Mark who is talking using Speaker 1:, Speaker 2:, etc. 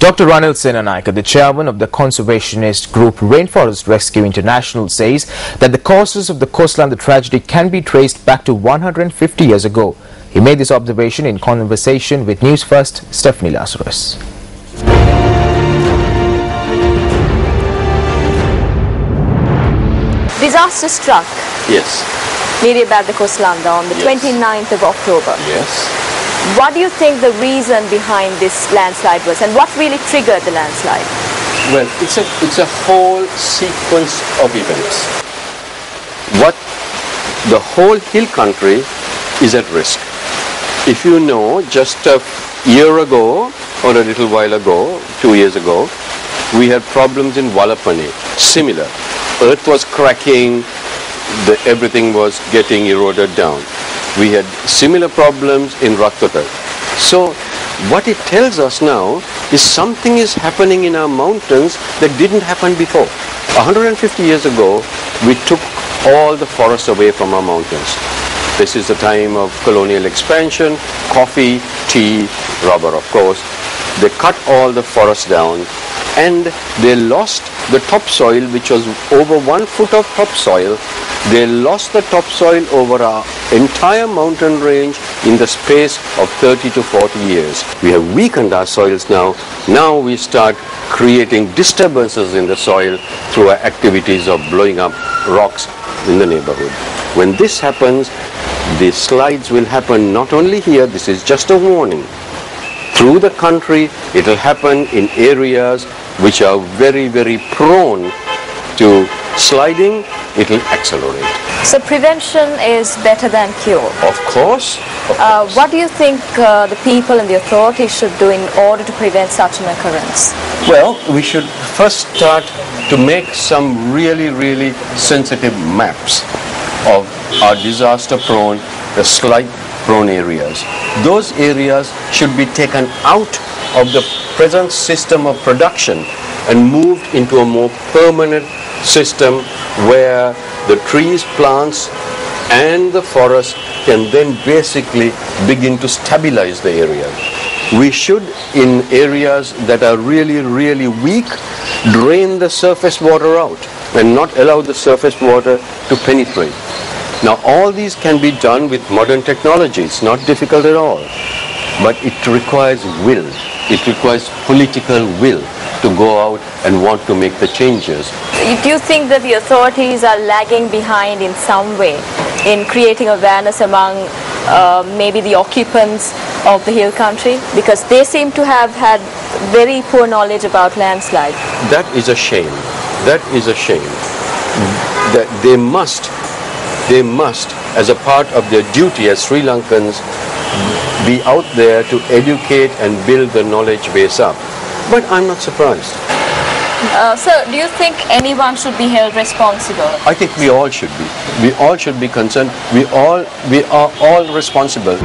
Speaker 1: Dr. Ranil Senanayake, the chairman of the conservationist group Rainforest Rescue International, says that the causes of the coastline tragedy can be traced back to 150 years ago. He made this observation in conversation with Newsfirst Stephanie Lazarus.
Speaker 2: Disaster struck.
Speaker 3: Yes.
Speaker 2: Near about the coastline on the 29th of October.
Speaker 3: Yes.
Speaker 2: What do you think the reason behind this landslide was, and what really triggered the landslide?
Speaker 3: Well, it's a whole sequence of events. The whole hill country is at risk. If you know, just a year ago or a little while ago, 2 years ago, we had problems in Walapani. Similar. Earth was cracking, everything was getting eroded down. We had similar problems in Raktota. So what it tells us now is something is happening in our mountains that didn't happen before. 150 years ago, we took all the forests away from our mountains. This is the time of colonial expansion, coffee, tea, rubber of course. They cut all the forests down and they lost the topsoil, which was over 1 foot of topsoil. They lost the topsoil over our entire mountain range in the space of 30 to 40 years. We have weakened our soils now. Now we start creating disturbances in the soil through our activities of blowing up rocks in the neighborhood. When this happens, the slides will happen not only here, this is just a warning. Through the country, it will happen in areas which are very, very prone to sliding. It will accelerate.
Speaker 2: So prevention is better than cure.
Speaker 3: Of course.
Speaker 2: What do you think the people and the authorities should do in order to prevent such an occurrence?
Speaker 3: Well, we should first start to make some really, really sensitive maps of our disaster-prone, the slide-prone areas. Those areas should be taken out of the present system of production and moved into a more permanent system where the trees, plants and the forest can then basically begin to stabilize the area. We should, in areas that are really, really weak, drain the surface water out and not allow the surface water to penetrate. Now all these can be done with modern technology. It's not difficult at all. But it requires will. It requires political will to go out and want to make the changes.
Speaker 2: Do you think that the authorities are lagging behind in some way in creating awareness among maybe the occupants of the hill country? Because they seem to have had very poor knowledge about landslide.
Speaker 3: That is a shame. That is a shame. That they must, as a part of their duty as Sri Lankans, be out there to educate and build the knowledge base up. But I'm not surprised.
Speaker 2: So do you think anyone should be held responsible?
Speaker 3: I think we all should be. We all should be concerned. We are all responsible.